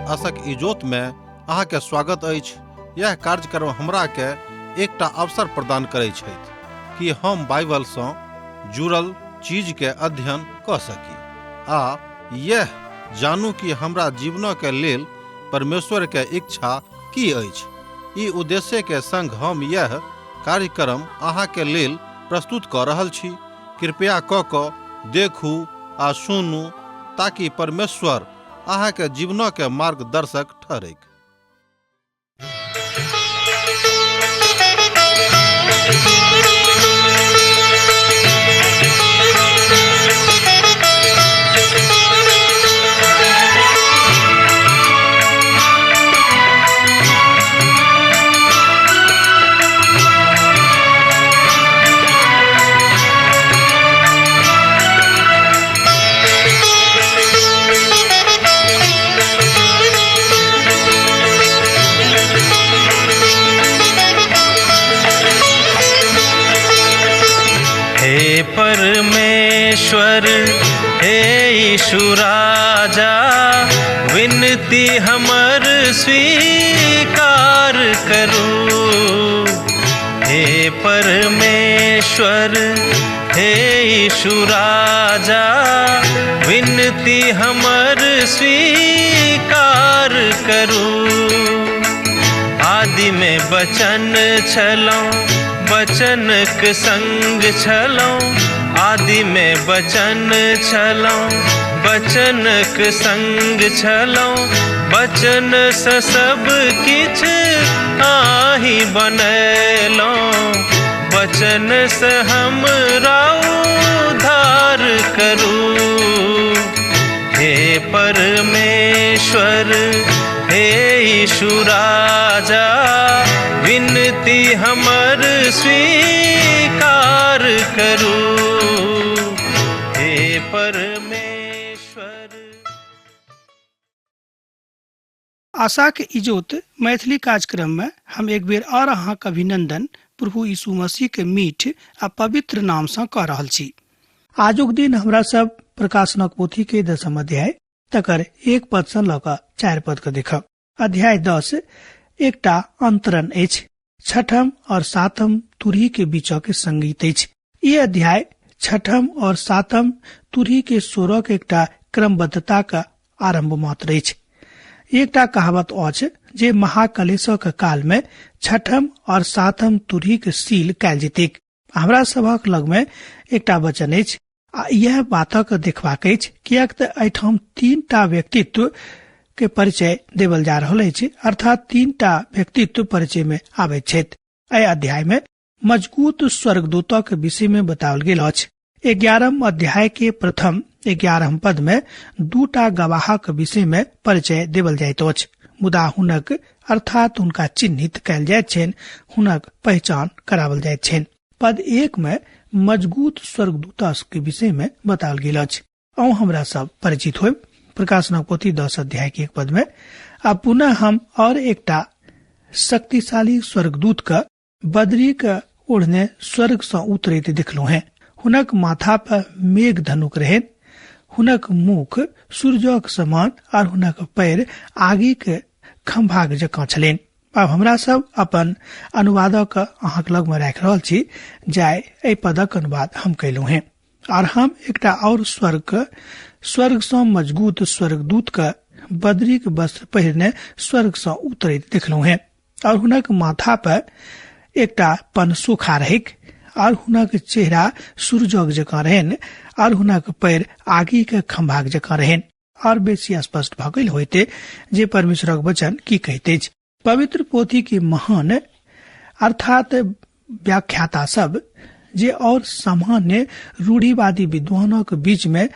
आशक इजोत में अहाँ के स्वागत अछि। यह कार्यक्रम हमरा के एकटा अवसर प्रदान करैत छथि कि हम बाइबल सँ जुड़ल चीज के अध्ययन क सकी आ यह जानू कि हमरा जीवन के लेल परमेश्वर के इच्छा की अछि। ई उद्देश्य के संग हम यह कार्यक्रम अहाँ के लेल प्रस्तुत क रहल छी। कृपया क देखू आ सुनू ताकि परमेश्वर अहाँ के जीवन के मार्गदर्शक ठहरे। हे परमेश्वर, हे यीशु राजा, विनती हमर स्वीकार करू। हे परमेश्वर, हे यीशु राजा, विनती हमर स्वीकार करू। आदि में बचन छलौं, बचनक संग छलौं। आदि में बचन छलौं, बचनक संग छलौं। बचन सँ सब किछ आहि बनैलौं। बचन सँ हमरा उद्धार करू। हे परमेश्वर, हे यीशु राजा, विनती हमर स्वीकार करू। हे परमेश्वर। आशा के इजोत मैथिली कार्यक्रम में हम एक बेर और अहाँक अभिनंदन प्रभु यीशु मसीह के मीठ आ पवित्र नाम से कह रहल छी। आजुक दिन हमरा सब प्रकाशनक पोथी के 10 अध्याय तकर 1 पद से ल क 4 पद के देखब। अध्याय 10 एकटा अंतरण अछि, 6म और 7म तुरही के बीच के संगीत अछि। ये अध्याय 6म और 7म तुरही के स्वरों के एकटा क्रमबद्धता का आरंभ मात्र अछि। एकटा कहावत अछि जे महाकलेशक काल में 6म और 7म तुरही के सील कैल जेतैक। हमरा सभक लग में एकटा वचन अछि आ यह बातक देखबाक अछि कियाक त एठाम 3टा व्यक्तित्व के परिचय देवल जा रहल अछि, अर्थात 3टा व्यक्तित्व परिचय में आवे छथि। एहि अध्याय में मजबूत स्वर्गदूतों के विषय में बताओल गेल अछि। 11म अध्याय के प्रथम 11 पद में 2टा गवाहक विषय में परिचय देवल जाइत अछि, मुदा हुनक अर्थात हुनका चिन्हित कयल जाइत छनि, हुनक पहचान करावल जाइत छनि। पद 1 में मजबूत स्वर्गदूता के विषय में बताओल गेल अछि। औ हमरा सब परिचित होब प्रकाशनक पोथी 10 अध्याय के 1 पद में। अब पुनः हम और एकटा शक्तिशाली स्वर्गदूत का बदरी का ओढ़ने स्वर्ग से उतरैत देखलू हैं। हुनक माथा पर मेघ धनुक रहन, हुनक मुख सूर्यक समान और हुनक पैर आगि के खंभाग जकाँ छलनि। अब हमरा सब अपन अनुवादक अहाँक लग में राख रहल छी, जाय एहि पदक अनुवाद हम कैलू हैं। और हम एकटा और स्वर्ग से मजबूत स्वर्गदूत का बदरी के वस्त्र पहिरने स्वर्ग से उतरैत देखलू हैं, और हुनक माथा पर एकटा पनसोखा रहैक, और हुनक चेहरा सूर्यक जकाँ रहन, और हुनक पैर आगि के खंभाग जकाँ रहन। और बेसी स्पष्ट भ गेल होइते जे परमेश्वरक वचन की कहैत अछि। पवित्र पोथी के महान अर्थात व्याख्याता सब जे और सामान्य रूढ़िवादी विद्वानों के बीच में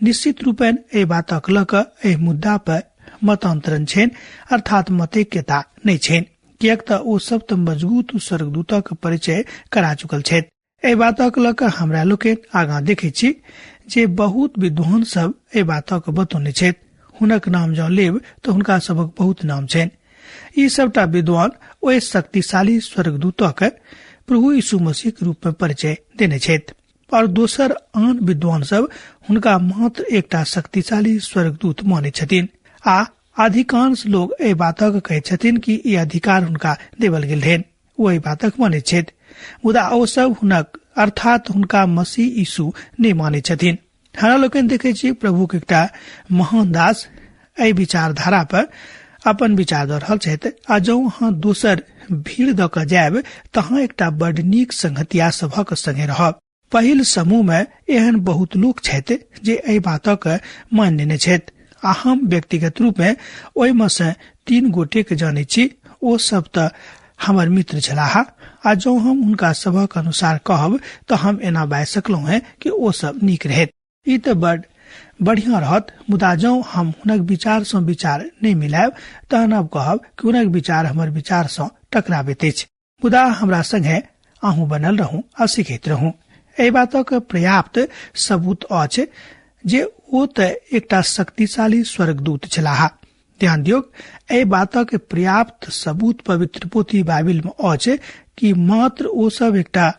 निश्चित रूपेण ए बातक ल क एहि मुद्दा पर मतांतरण छेन, अर्थात मतैक्यता नहीं छेन, कियाक त ओ सब त मजबूत स्वर्गदूतक परिचय करा चुकल छथि। एहि बातक ल क हमरा लोकनि आगाँ देखै छी जे बहुत विद्वान सब एहि बातक बतौने छथि। हुनक नाम जँ लेब त हुनका सबक बहुत नाम छनि। ई सबटा विद्वान ओहि शक्तिशाली स्वर्गदूतक प्रभु यीशु मसीह के रूप में परिचय देने छथि, और दोसर आन विद्वान सब हुनका मात्र एकटा शक्तिशाली स्वर्गदूत माने छथिन आ अधिकांश लोग एहि बातक कहै छथिन कि ई अधिकार हुनका देवल गेल रहनि, ओ एहि बातक मानै छथि, मुदा ओ सब हुनक अर्थात हुनका मसीह यीशु नहि मानै छथिन। हमरा लोकनि देखै छी प्रभु के एकटा महान दास एहि विचारधारा पर अपन विचार दऽ रहल छथि। आ जँ अहाँ दोसर भीड़ दऽ कऽ जायब तहाँ एकटा बड नीक संगतिया सभक संगे रहब। पहिल समूह में एहन बहुत लोक छथि जे एहि बातक मान लेने छथि, आ हम व्यक्तिगत रूप में ओहिमे से 3 गोटे के जानै छी। ओ सब तऽ हमर मित्र छलाह, आ जँ हम हुनका सभक अनुसार कहब तऽ हम एना बाजि सकलहुँ हैं कि ओ सब नीक रहत, ई तऽ बड बढ़िया रहत। मुदा जँ हम हुनक विचार सँ विचार नहीं मिलायब तहन अब कहब कि हुनक विचार हमर विचार सँ टकराबैत अछि। मुदा हमरा संगे अहूँ बनल रहू आ सिखैत रहू। एहि बातक पर्याप्त सबूत अछि जे ओ तऽ एकटा शक्तिशाली स्वर्गदूत छलाह। ध्यान दियौ, एहि बातक पर्याप्त सबूत पवित्र पोथी बाइबिल में अछि कि मात्र ओ सब एकटा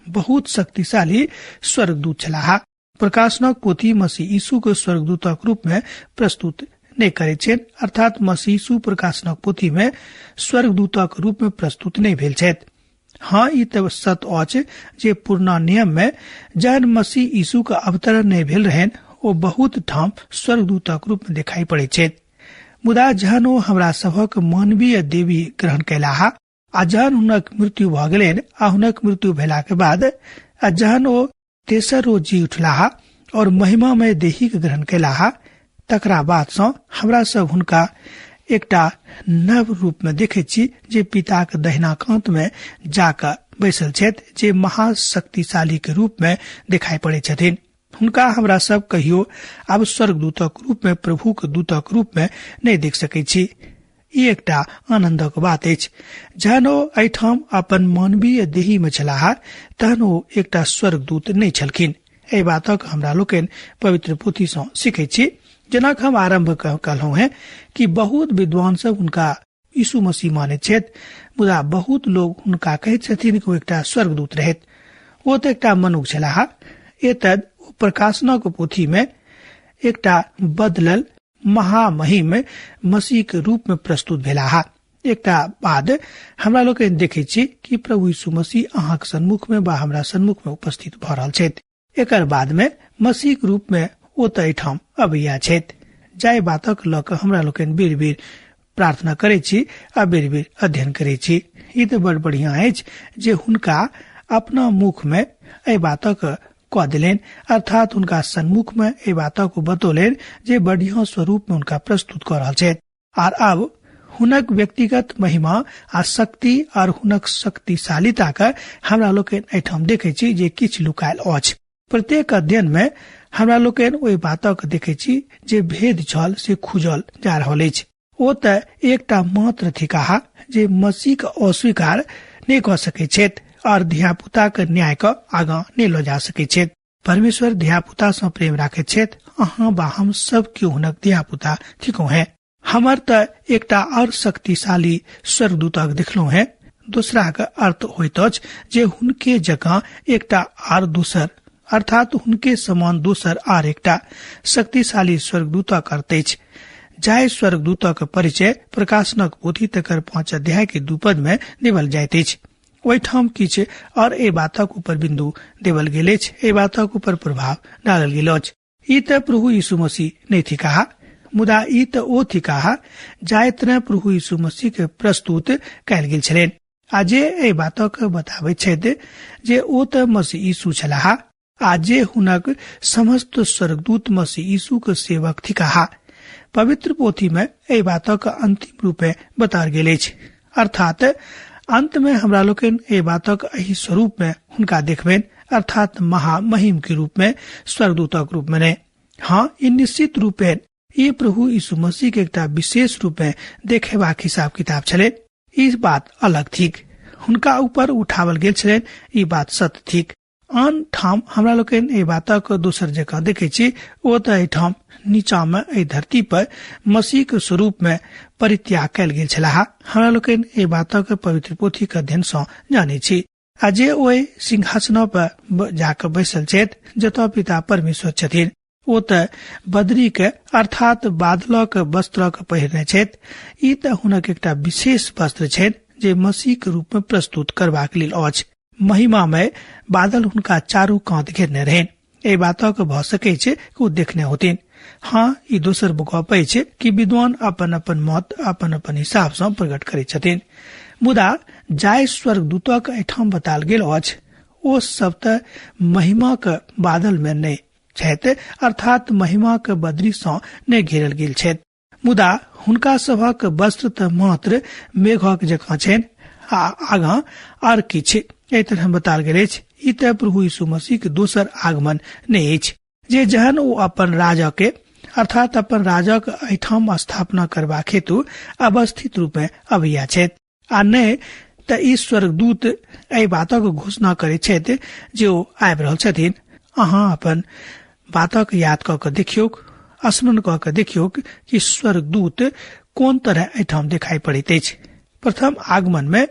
बहुत शक्तिशाली स्वर्गदूत छलाह। प्रकाशनक पोथी मसीह यीशु के स्वर्गदूतक रूप में प्रस्तुत नहीं करे छथि, अर्थात मसीह यीशु प्रकाशनक पोथी में स्वर्गदूतक रूप में प्रस्तुत नहीं भेल छथि। हाँ, ई तऽ सत्य अछि जे पुरना नियम में जहन मसीह यीशु के अवतरण नहीं भेल रहन ओ बहुत ठाम स्वर्गदूतक रूप में दिखाई पड़े छथि। मुदा जहन ओ हमरा सभक मानवीय देवी ग्रहण कैलाह, आ जहन हुनक मृत्यु भ गेलनि, आ हुनक मृत्यु भेला के बाद आ जहन ओ तेसर रोज जी उठलाह और महिमा में देही के ग्रहण कैलाह, तकरा बाद सँ हमरा सब हुनका एकटा नव रूप में देखे छी जे पिता के दहिना कांत में जाकर बैसल छथि, जे महाशक्तिशाली के रूप में दिखाई पड़े छथिन। हुनका हमरा सब कहियो आब स्वर्गदूतक रूप में प्रभु के दूतक रूप में नहीं देख सकै छी। ई एकटा आनंदक बात अछि। जहन ओ एहिठाम अपन मानवीय देही में छलाह तहन ओ एकटा स्वर्गदूत नहीं छलखिन। एहि बातक हमरा लोकनि पवित्र पोथी सँ सीखै छी। जेना हम आरंभ कहलहुँ हैं कि बहुत विद्वान सब हुनका यीशु मसीह माने छथि, मुदा बहुत लोग हुनका कहैत छथिन कि ओ एकटा स्वर्गदूत रहथि। ओ तऽ एकटा मनुष्य छलाह। एतद प्रकाशनक पोथी में एकटा बदलल महामहिम मसीह के रूप में प्रस्तुत भेलाह। एकटा बाद हमरा लोग देखे छी कि प्रभु यीशु मसीह अहाँक सन्मुख में बा हमरा सन्मुख में उपस्थित भ रहल छथि। एकर बाद में मसीह के रूप में ओ तऽ एहिठाम अबैया छथि। जाय बातक लऽ कऽ हमरा लोग बेर बेर प्रार्थना करे छी आ बेर बेर अध्ययन करे छी। ई तऽ बड़ बढ़िया अछि जे हुनका अपना मुख में एहि बातक कह दिलेन, अर्थात हुनका सन्मुख में एहि बातक बतौलेन जे बढ़िया स्वरूप में उनका प्रस्तुत कर रहल छथि। आर अब हुनक व्यक्तिगत महिमा आ शक्ति और हुनक शक्तिशालीता के हमरा लोग एहिठाम देखे छी जे किछ लुकायल अछि। प्रत्येक अध्ययन में हमरा लोग ओहि बातक देखे छी जे भेद छल से खुजल जा रहल अछि। ओ तऽ एकटा मात्र थिकाह जे मसीह के अस्वीकार नहीं कऽ सकै छथि और धिया पुता के न्याय के आगां नहीं लो जा सकै छथि। परमेश्वर धिया पुता सँ प्रेम राखे छथि। अहाँ बा हम सब क्यों हुनक धिया पुता थिको हैं। हमर तऽ एकटा और शक्तिशाली स्वर्गदूतक देखलहुँ हैं। दूसरा के अर्थ होइत अछि जे हुनके जगह एकटा आर दोसर अर्थात हुनके समान दोसर आर एकटा शक्तिशाली स्वर्गदूतक अर्थ अछि। जाय स्वर्गदूतक परिचय प्रकाशनक पोथी तकर 5 अध्याय के 2 पद में देवल जाइत अछि। ओहिठाम किछ और ए बातक ऊपर बिंदु देवल गेल अछि, ए बातक ऊपर प्रभाव डालल गेल अछि। ई तऽ प्रभु यीशु मसीह नहीं थिकाह, मुदा ई तऽ ओ थिकाह जाय तरह प्रभु यीशु मसीह के प्रस्तुत कयल गेल छलनि। आ जे एहि बातक बताबैत छथि जे ओ तऽ मसीह यीशु छलाह, आ जे हुनक समस्त स्वर्गदूत मसीह यीशु के सेवक थिकाह। पवित्र पोथी में एहि बातक अंतिम रूपे बताओल गेल अछि, अर्थात अंत में हमरा लोकनि एहि बातक एहि स्वरूप में हुनका देखबनि, अर्थात महामहिम के रूप में, स्वर्गदूतक रूप में। हाँ, ई निश्चित रूपे ई प्रभु यीशु मसीह के एकटा विशेष रूप में देखेबाक हिसाब किताब छलै। ई बात अलग थिक, हुनका ऊपर उठावल गेल छलनि, ई बात सत्य थिक। आन ठाम हमरा लोकनि एहि बातक दोसर जगह देखे छी। ओ तऽ एहिठाम नीचा में एहि धरती पर मसीह के स्वरूप में परित्याग कयल गेल छलाह। हमरा लोकनि एहि बातक पवित्र पोथी के अध्ययन सँ जानै छी। आ जे ओहि सिंहासन पर जाकर बैसल छथि जतऽ पिता परमेश्वर छथिन, ओ त बदरी के अर्थात बादलक वस्त्रक पहिरने छथि। ई त हुनक एकटा विशेष वस्त्र छनि जे मसीह के रूप में प्रस्तुत करबाक लेल अछि। महिमामय बादल हुनका चारू कात घेरने रहन। ए बातक भ सकै छै कि ओ देखने होथिन। हाँ, ई दोसर गप अछि कि विद्वान अपन अपन मत अपन अपन हिसाब सँ प्रकट करैत छथिन। मुदा जाय स्वर्गदूतक एठाम बताल गेल अछि ओ सब त महिमाक बादल में नहि छथि, अर्थात महिमाक बदरी सँ नहि घेरल गेल छथि। मुदा हुनका सभक वस्त्र त मात्र मेघक जकाँ छनि आ आगाँ आर किछ एहि तरह बताल गेल अछि। ई त प्रभु यीशु मसीह के दोसर आगमन नहि अछि, जे जहन ओ अपन राजा के अर्थात अपन राजा के एठाम स्थापना करबाक हेतु अवस्थित रूप में अबैया छथि। आ नहि त ई स्वर्गदूत एहि बातक घोषणा करैत छथि जे ओ आबि रहल छथिन। अहाँ अपन बातक याद क के देखियौक, स्मरण क के देखियौक कि स्वर्गदूत कोन तरह एठाम दिखाई पड़ैत अछि। प्रथम आगमन में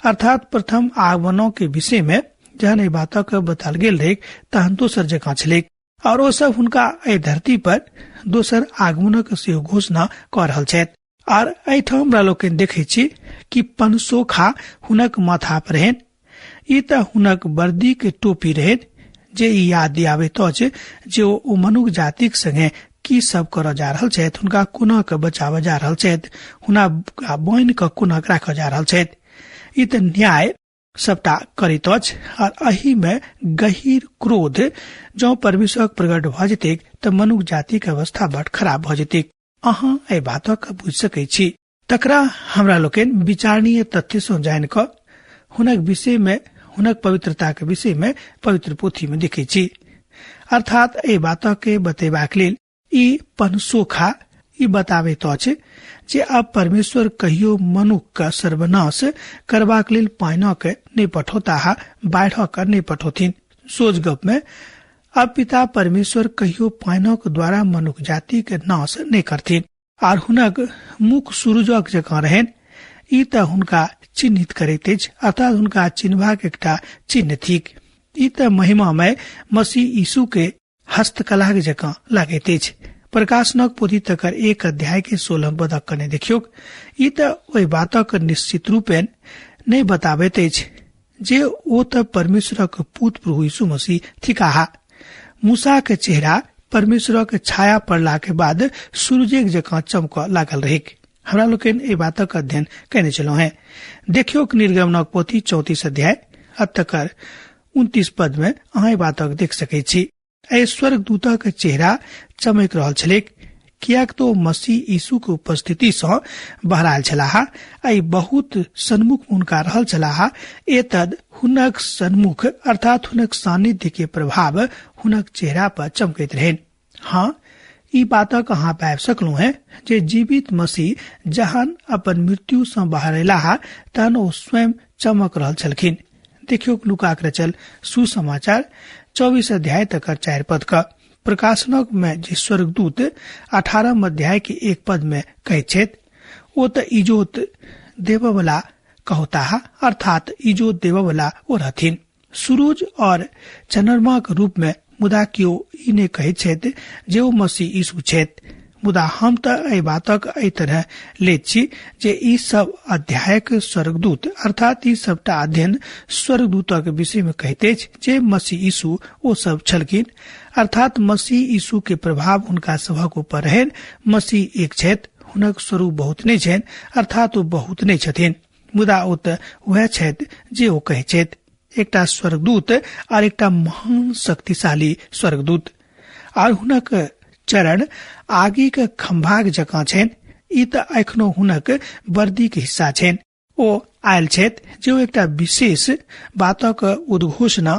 अर्थात प्रथम आगमनों के विषय में जहन एहि बातक बताल गेल रहे तहन दोसर जकाँ छलै और ओ सब हुनका एहि धरती पर दोसर आगमनक सेहो घोषणा क रहल छथि। और एठाम हमरा लोकनि देखै छी कि पनसोखा हुनक माथा पर रहन। ई त हुनक वर्दी के टोपी रहन जे ई याद दियाबैत अछि जे ओ मनुष्य जातिक संगे की सब करऽ जा रहल छथि, हुनका कोना के बचाव जा रहल छथि, हुनका बन के कोना राख जा रहल छथि। ई त न्याय सबटा करैत अछि और एही में गहीर क्रोध जँ परमेश्वर प्रकट भ जेतै त मनुष्य जाति के अवस्था बड़ खराब भ जेतै। अहाँ एहि बातक बुझि सकै छी। तकरा हमरा लोकनि विचारणीय तथ्य सँ जानि क हुनक विषय में हुनक पवित्रता के विषय में पवित्र पोथी में देखै छी। अर्थात एहि बातक के बतेबाक लेल ई पनसोखा ई बताबैत अछि जे अब परमेश्वर कहियो मनुष्य का सर्वनाश करबाक लेल पानिक नहीं पठौता, बाढ़क नहीं पठौथिन। सोझ गप में अब पिता परमेश्वर कहियो पानिक द्वारा मनुष्य जाति के नाश नहीं करथिन। और हुनक मुख सूरजक जकाँ रहन। ई त हुनका चिन्हित करैत अछि, अर्थात हुनका चिन्हबाक एकटा चिन्ह थिक। ई त महिमामय मसीह यीशु के हस्तकलाक जकाँ लागैत अछि। प्रकाशनक पोथी तकर 1 अध्याय के 16 पदक कने देखियौक। ई त ओहि बातक निश्चित रूपेण नहीं बताबैत अछि जे ओ त परमेश्वरक पुत्र प्रभु यीशु मसीह थिकाहा। मूसा के चेहरा परमेश्वर के छाया पड़ला के बाद सूरज जकाँ चमक लागल रहे। हमरा लोकनि एहि बातक अध्ययन कने चलौ हैं। देखियो निर्गमनक पोथी 34 अध्याय अब तकर 29 पद में अहाँ एहि बातक देख सकै छी। एहि स्वर्गदूतक चेहरा चमक रहल छलैक, कियाक तो मसीह यीशु के उपस्थिति सँ बहराल छलाह। आई बहुत सन्मुख हुनका रहल छलाह। एतद हुनक सन्मुख अर्थात हुनक सानिध्य के प्रभाव हुनक चेहरा पर चमकैत रहन। हाँ, ई बातक अहाँ पाबि सकलू है जे जीवित मसीह जहन अपन मृत्यु सँ बाहर अयलाह तहन ओ स्वयं चमक रहल छलखिन। देखियो लूका के रचल सुसमाचार 24 अध्याय तक 4 पद का। प्रकाशनक में जे स्वर्गदूत 18 अध्याय के 1 पद में कहैत छथि ओ त इजोत देववला कहता, अर्थात इजोत देववला ओ रहथिन सूरज और चंद्रमा के रूप में। मुदा कियो ई नहि कहैत छथि जे ओ मसीह यीशु छथि। मुदा हम त एहि बातक एहि तरह लैत छी जे ई सब अध्यायक स्वर्गदूत अर्थात ई सबटा अध्ययन स्वर्गदूतक विषय में कहैत अछि जे मसीह यीशु ओ सब छलखिन, अर्थात मसीह यीशु के प्रभाव हुनका सभक ऊपर रहन। मसीह एक छथि, हुनक स्वरूप बहुत नहीं छनि, अर्थात ओ बहुत नहीं छथिन, मुदा ओ त वह छथि जे ओ कहै छथि। एकटा स्वर्गदूत और एकटा महान शक्तिशाली स्वर्गदूत और हुनक चरण आगि के खंभाक जकाँ छनि। ई त एखनो हुनक वर्दी के हिस्सा छनि। ओ आयल छथि जे एकटा विशेष बातक उद्घोषणा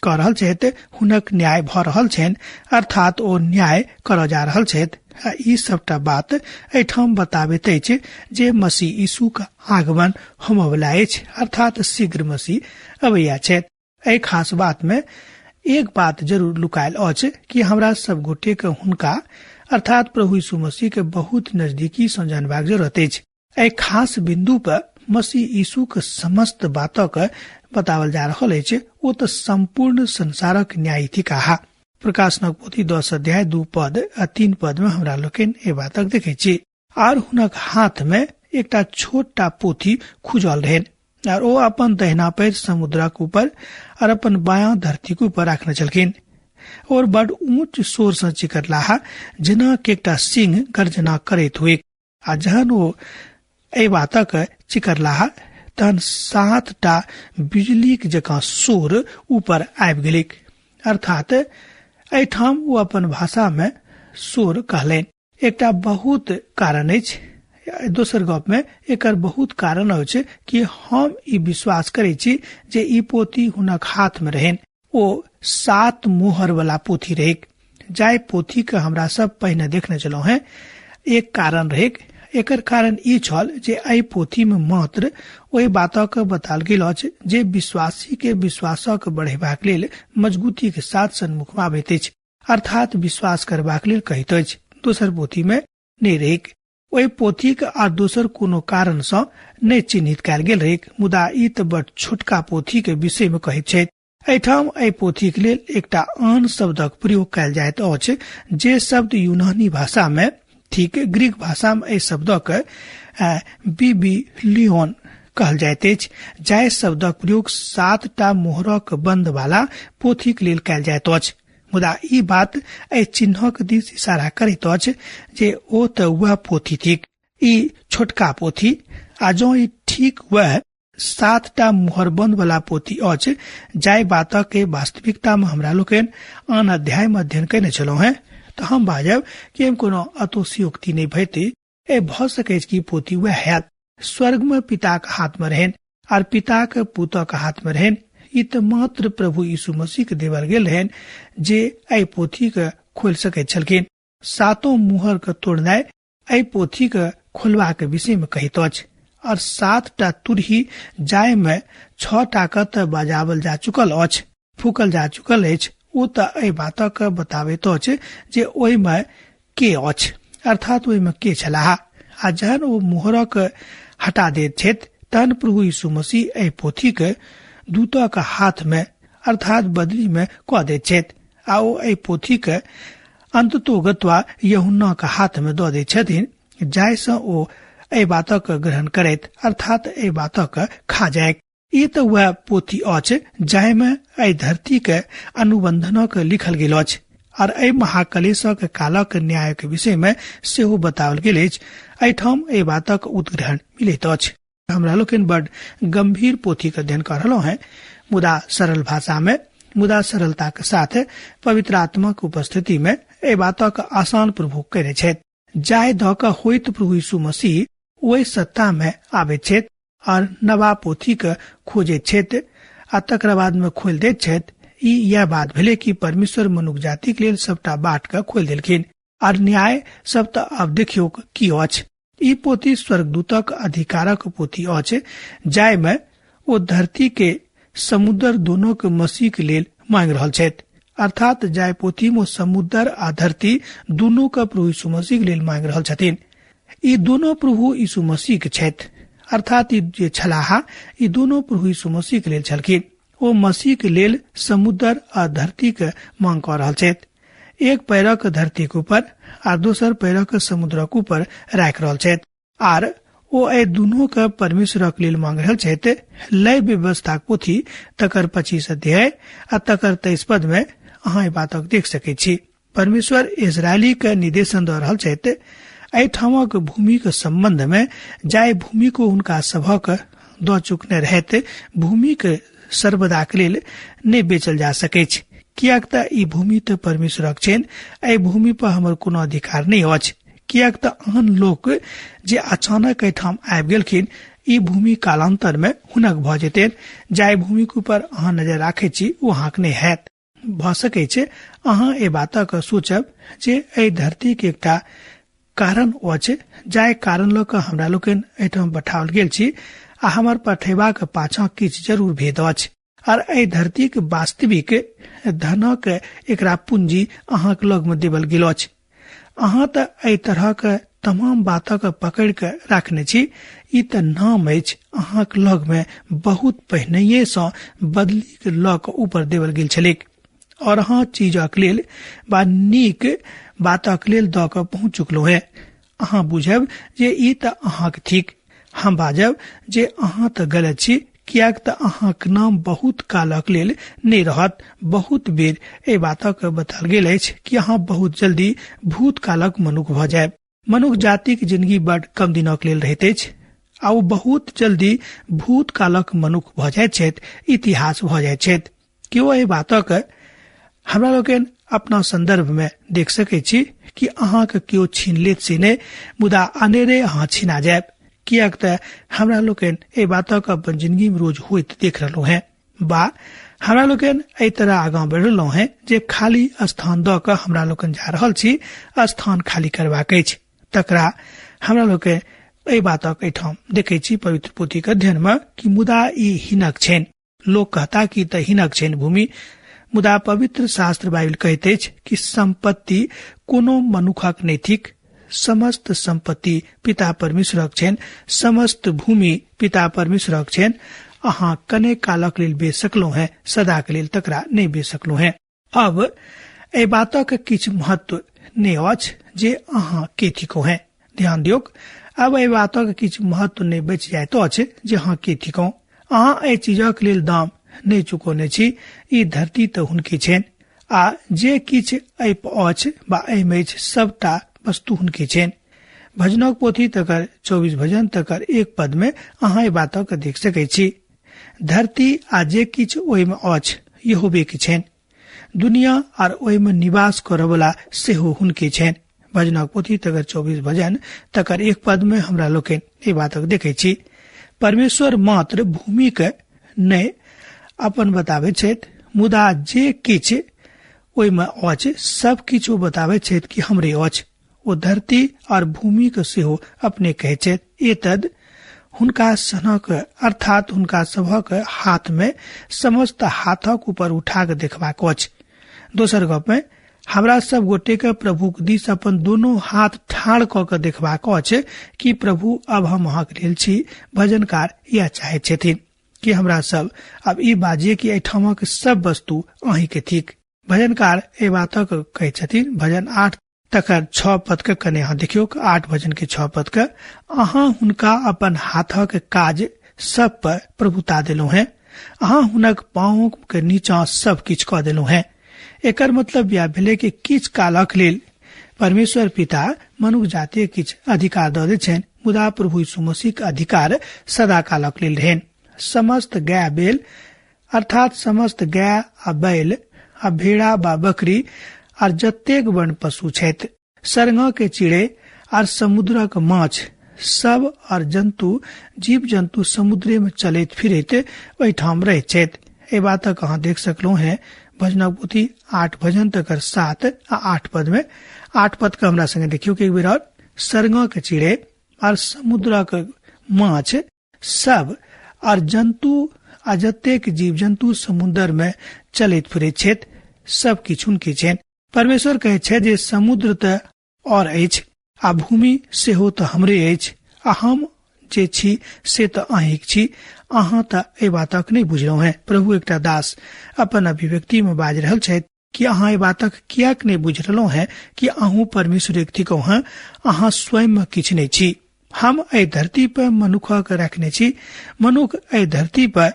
कर रहल छथि। हुनक न्याय भ रहल छनि, अर्थात ओ न्याय कर जा रहल छथि। ई सबटा बात एठाम बताबैत अछि जे मसीह यीशु का आगमन होमवला अछि, अर्थात शीघ्र मसीह अबैया छथि। एहि खास बात में एक बात जरूर लुकायल अछि कि हमरा सब गोटे के हुनका अर्थात प्रभु यीशु मसीह के बहुत नजदीकी सँ जानबाक जरूरत अछि। एहि खास बिंदु पर मसीह यीशु के समस्त बातक बतावल जा रहल अछि। ओ त संपूर्ण संसारक न्यायी थिकाहा। प्रकाशनक पोथी 10 अध्याय 2 पद आ 3 पद में हमरा लोकन ए बातक देखे छी। आर हुनक हाथ में एकटा छोटा पोथी खुजल रहन और ओ अपन दहिना पैर समुद्रक ऊपर और अपन बायां धरती के ऊपर रखने चलखिन और बड़ ऊंच शोर से चिकरलाहा जेना के एकटा सिंह गर्जना करैत हुए। आ जहन ओ ए बातक चिकरलाहा तहन 7टा बिजली के जकां शोर ऊपर आबि गेलिक। अर्थात एठाम वो अपन भाषा में शोर कहलेन। एकटा बहुत कारण अछि, दोसर गप में एकर बहुत कारण अछि कि हम ई विश्वास करे छी जे ई पोथी हुनक हाथ में रहन। ओ 7 मोहर वाला पोथी रहे। जाय पोथी के हमरा सब पहिने देखने चलो हैं। एक कारण रहे। एकर कारण ई छल जे एहि पोथी में मात्र ओहि बातक बताल गेल अछि जे विश्वासी के विश्वासक बढ़ेबाक लेल मजबूती के साथ सन्मुख में आबैत अछि, अर्थात विश्वास करबाक लेल कहैत अछि। दोसर पोथी में नहि रहे। ओहि पोथी के आ दोसर कोनो कारण से नहि चिन्हित कयल गेल रहे। मुदा ई त बड़ छोटका पोथी के विषय में कहैत छथि। एठाम एहि पोथी के लेल एकटा आन शब्दक प्रयोग कयल जाइत अछि जे शब्द यूनानी भाषा में ठीक ग्रीक भाषा में एहि शब्दक बिबिलियोन कहल जाइत अछि। जाय शब्दक प्रयोग 7टा मोहरक बंद वाला पोथी के लेल कयल जाइत अछि। मुदा ई बात एहि चिन्हक दिस इशारा करैत अछि जे ओ त वह पोथी थिक, ई छोटका पोथी। आ जो ई ठीक वह 7टा मोहरबंद वाला पोथी अछि जाय बातक के वास्तविकता में हमरा लोकन आन अध्याय में अध्ययन करने चलो हैं, तो हम बाजब कि हम कोनो अतोक्ति नहीं भयते। ए भ सके कि पोथी वह है स्वर्ग में पिता के हाथ में रहन और पिता के पुत्र के हाथ में रहन। ई त मात्र प्रभु यीशु मसीह के देवल गेल रहन जे ए पोथी के खोल सके छलखिन। 7 मुहर के तोड़नाय ए पोथी के खोलवा के विषय में कहैत अछि। और 7टा तुरही जाय में 6टा कत बजावल जा चुकल अछि, फूकल जा चुकल अछि। ओ त ए बातक बताबैत अछि जे ओहि में के अछि, अर्थात ओहि में के छलाह। आ जहन ओ मोहरक हटा दैत छथि तहन प्रभु यीशु मसीह ए पोथी के दूतक हाथ में अर्थात बदली में क दैत छथि। आ ओ ए पोथी के अंततोगत्वा यूहन्ना के हाथ में द दैत छथिन, जाय से ओ ए बातक ग्रहण करैत अर्थात ए बातक खा जाय। ई त वह पोथी अछि जाय में ए धरती के अनुबंधनक लिखल गेल अछि और ए महाकलेशक कालक न्याय के विषय में सेहो बताओल गेल अछि। एठाम ए बातक उद्ग्रहण मिलैत अछि। हमरा लोकन बड़ गंभीर पोथी के अध्ययन कर रहलो हैं, मुदा सरल भाषा में, मुदा सरलता के साथ पवित्र आत्मा के उपस्थिति में ए बातक आसान प्रभु करे छथि। जाय द क होइत प्रभु यीशु मसीह ओहि सत्ता में आबैत छथि और नवा पोथी के खोजैत छथि आ तकर बाद में खोल दैत छथि। ई यह बात भेले कि परमेश्वर मनुष्य जाति के लेल सबटा बाट के खोल देलखिन और न्याय सब त अब देखियो की अछि। ई पोथी स्वर्गदूतक अधिकारक पोथी अछि जाय में ओ धरती के समुद्र दोनों के मसीह के लेल मांग रहल छथि। अर्थात जाय पोथी में समुद्र आ धरती दोनों का प्रभु यीशु मसीह के लेल मांग रहल छथिन। ई दोनों प्रभु यीशु मसीह के छथि, अर्थात ई जे छलाहा ई दोनों प्रभु यीशु मसीह के लेल छलखिन। ओ मसीह के लेल समुद्र आ धरती के मांग कर रहल छथि। एक पैरक धरती के ऊपर आ दोसर पैरक समुद्र के ऊपर राख रहल छथि आर ओ ए दोनों के परमेश्वर के लेल मांग रहल छथि। लय व्यवस्था पोथी तकर 25 अध्याय आ तकर 23 पद में अहाँ बातक देख सके छी। परमेश्वर इजरायली के निर्देशन द रहल छथि। एठामक भूमि के संबंध में जाय भूमि को उनका सभक द चुकने रहते भूमि के सर्वदा के लेल नहीं बेचल जा सके छै, कियाक त ई भूमि त परमेश्वरक छेन। ए भूमि पर हमर कोनो अधिकार नहीं अछि, कियाक त आन लोक जे अचानक एठाम आबि गेलखिन ई भूमि कालांतर में हुनक भ जेतैन। जाय भूमि के ऊपर अहाँ नजर राखे छी ओ अहाँक नहीं हैत। भ सकै छै अहाँ ए बातक सोचब जे ए धरती के एकटा कारण अछि जाय कारण ल क हमरा लोकन एठाम पठाओल गेल छी आ हमर पठेबाक पाछा किछ जरूर भेद अछि और ए धरती के वास्तविक धनक एकरा पूंजी अहाँक लग में देवल गेल अछि। अहाँ त ए तरह के तमाम बातक पकड़ के राखने छी। ई त नाम अछि अहाँक लग में बहुत पहिनैये से बदली के ल क ऊपर देवल गेल छलेक। और अहाँ चीजक लेल बा नीक बातक लेल द क पहुँच चुकलो है। अहाँ बुझब जे ई त अहाँक थिक, हम बाजब जे अहाँ त गलत छी, कियाक त अहाँक नाम बहुत कालक लेल नहि रहत। बहुत बेर एहि बातक बताल गेल अछि कि अहाँ बहुत जल्दी भूत कालक मनुख भ जायब। मनुख जातिक जिंदगी बड कम दिनक लेल रहैत अछि आ ओ बहुत जल्दी भूत कालक मनुख भ जाइत छथि, इतिहास भ जाइत छथि। केओ एहि बातक हमरा लोकनि अपना संदर्भ में देख सकै छी कि अहाँके केओ छीन लेत से नहि, मुदा अनेरे अहाँ छीना जायब। कियाक त हमरा लोकनि एहि बातक अपन जिंदगी में रोज होइत देख रहलो हैं, बा हमरा लोकनि एहि तरह आगां बढ़ रहलो हैं जे खाली स्थान द क हमरा लोकनि जा रहल छी, स्थान खाली करबाक अछि। तकरा हमरा लोकनि एहि बातक एठाम देखै छी पवित्र पोथीक अध्ययन में कि मुदा ई हीनक छनि। लोग कहता कि त हीनक छनि भूमि, मुदा पवित्र शास्त्र बाइबल कहैत अछि कि संपत्ति कोनो मनुखक नहि थिक, समस्त संपत्ति पिता परमेश्वरक छनि, समस्त भूमि पिता परमेश्वरक छनि। अहाँ कने कालक लेल बेच सकलो हैं, सदा के लेल तकरा नहीं बेच सकलो हैं। अब एहि बातक किछु महत्व नहीं अछि जे अहाँ के थिको हैं। ध्यान दियौक, अब एहि बातक किछु महत्व नहीं बचि जाइत अछि जे अहाँ के थिको। अहाँ एहि चीजक लेल दाम नहीं चुकौने छी, ई धरती त हुनके छनि आ जे किछु एहि अछि बा एहिमे सबटा वस्तु हुनके छनि। भजनक पोथी तकर 24 भजन तकर 1 पद में अहाँ एहि बातक देख सकै छी। धरती आ जे किछु ओहिमे अछि यहोवे के छनि, दुनिया आर ओहिमे निवास करय वाला सेहो हुनके छनि। भजनक पोथी तकर 24 भजन तकर 1 पद में हमरा लोकनि एहि बातक देखै छी। परमेश्वर मात्र भूमि के नहि अपन बताबै छथि, मुदा जे किछु ओहिमे अछि सब किछु बताबै छथि कि हमरे अछि। ओ धरती और भूमि के सेहो अपने कहै छथि। एतद हुनका सनक अर्थात हुनका सभक हाथ में समस्त हाथक ऊपर उठा के देखबाक अछि। दोसर गप में हमरा सब गोटे के प्रभु के दिस अपन दोनों हाथ ठाड़ क के देखबाक अछि कि प्रभु अब हम अहाँक लेल छी। भजनकार यह चाहे छथिन कि हमरा सब अब ई बाजिए कि एठामक सब वस्तु अहीं के थिक। भजनकार ए बातक कहै छथिन। भजन 8 तकर 6 पद के कने अहाँ देखियो, 8 भजन के 6 पद के, अहाँ हुनका अपन हाथक काज सब पर प्रभुता देलो हैं, अहाँ हुनक पाँव के नीचा सब किछ क देलो हैं। एकर मतलब यह भेले कि किछ कालक लेल परमेश्वर पिता मनुष्य जाति किछ अधिकार द दै छनि, मुदा प्रभु यीशु मसीह के अधिकार सदा कालक लेल रहन। समस्त गाय बेल अर्थात समस्त गाय आ बैल आ भेड़ा बा बकरी आर जतेक वन पशु छथि, सरंगा के चिड़े आर समुद्रक माछ सब और जंतु जीव जंतु समुद्रे में चलैत फिरैत ओहिठाम रहैत छथि। ए बातक अहाँ देख सकलो हैं भजनक पोथी 8 भजन तकर 7 आ 8 पद में। 8 पद के हमरा संगे देखियो कि एक बेर और, सरंगा के चिड़े और समुद्रक माछ सब और जंतु आ जतेक जीव जंतु समुद्र में चलैत फिरैत छथि, सब किछु हुनके छनि। परमेश्वर कहै छै जे समुद्र त और अछि आ भूमि सेहो त हमरे अछि, आ हम जे छी से त अहीं छी, अहाँ त एहि बातक नहीं बुझलहुँ हैं। प्रभु एकटा दास अपन अभिव्यक्ति में बाज रहल छथि कि अहाँ एहि बातक कियाक नहीं बुझ रहलहुँ हैं कि अहूँ परमेश्वर एक थिकौ हैं, अहाँ स्वयं में किछु नहीं छी। हम एहि धरती पर मनुखक रखने छी, मनुख एहि धरती पर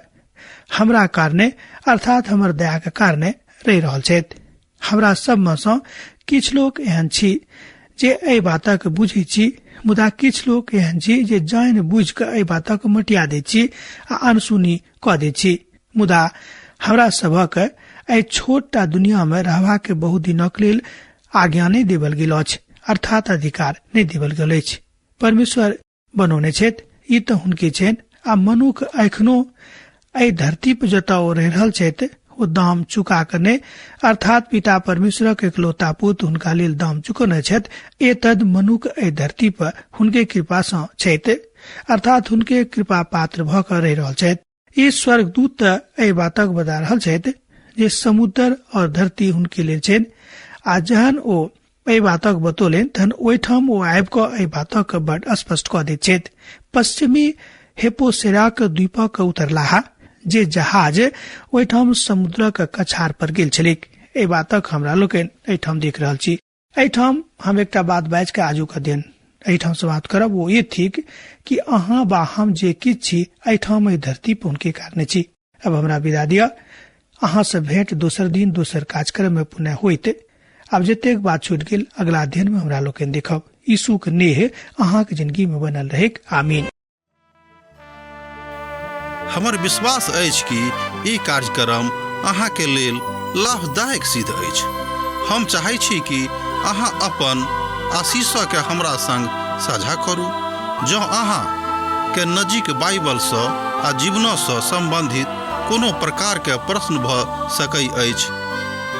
हमरा कारणे अर्थात हमर दया के कारणे रहि रहल छथि। हमरा सब में सँ किछु लोक एहन छी जे एहि बातक बुझै छी, मुदा किछु लोक एहन छी जे जानि बुझ के एहि बातक मटिया दै छी आ अनसुनी क दै छी। मुदा हमरा सबक एहि छोटटा दुनिया में रहबाक के बहुत दिनक लेल आज्ञा नहीं देवल गेल अछि, अर्थात अधिकार नहीं देवल गेल अछि। परमेश्वर बनौने छथि, ई त हुनके छनि, आ मनुख एखनो एहि धरती पर जतऽ ओ रहि रहल छथि ओ दाम चुका के नहीं, अर्थात पिता परमेश्वरक एकलौता पुत्र हुनका लेल दाम चुकौने छथि। एतद मनुख एहि धरती पर हुनके कृपा सँ छथि, अर्थात हुनके कृपा पात्र भ क रहि रहल छथि। ई स्वर्गदूत त एहि बातक बता रहल छथि जे समुद्र और धरती हुनके लेल छनि, आ जहन ओ एहि बातक बतौलनि तहन ओहिठाम ओ आबि क एहि बातक बड स्पष्ट क दैत छथि। पश्चिमी हेपोसेराक द्वीपक उतरलाहा जे जहाज ओहिठाम समुद्रक कछार पर गेल छलिक। ए बातक हमरा लोकनि एहिठाम देख रहल छी। एहिठाम हम एकटा बात बाजि के आजुक अध्ययन एहिठाम समाप्त करब। वो ये थिक कि अहाँ बा हम जे किछ छी एहिठाम एहि धरती पर हुनके कारणे छी। अब हमरा विदा दिअ। अहाँ से भेंट दोसर दिन दोसर कार्यक्रम में पुनः होइत। अब जतेक बात छूट गेल अगला अध्ययन में हमरा लोकनि देखब। यीशु के नेह अहाँ के जिंदगी में बनल रहे। आमीन। हमर विश्वास अछि कि ई कार्यक्रम अहाँ के लेल लाभदायक सिद्ध अछि। हम चाहै छी कि अहाँ अपन आशीषों के हमरा संग साझा करू। जँ अहाँ के नजीक बाइबल से आ जीवनों से संबंधित कोनो प्रकार के प्रश्न भ सकै अछि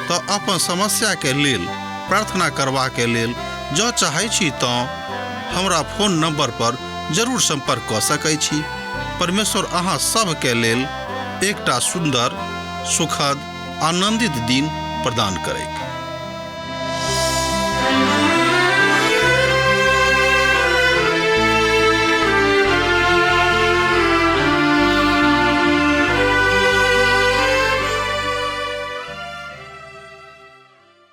तो अपन समस्या के लेल प्रार्थना करबा के लेल जँ चाहै छी तो हमरा फोन नंबर पर जरूर संपर्क कऽ सकै छी। परमेश्वर अहाँ सब के लेल एकटा सुंदर, सुखद, आनंदित दिन प्रदान करैक।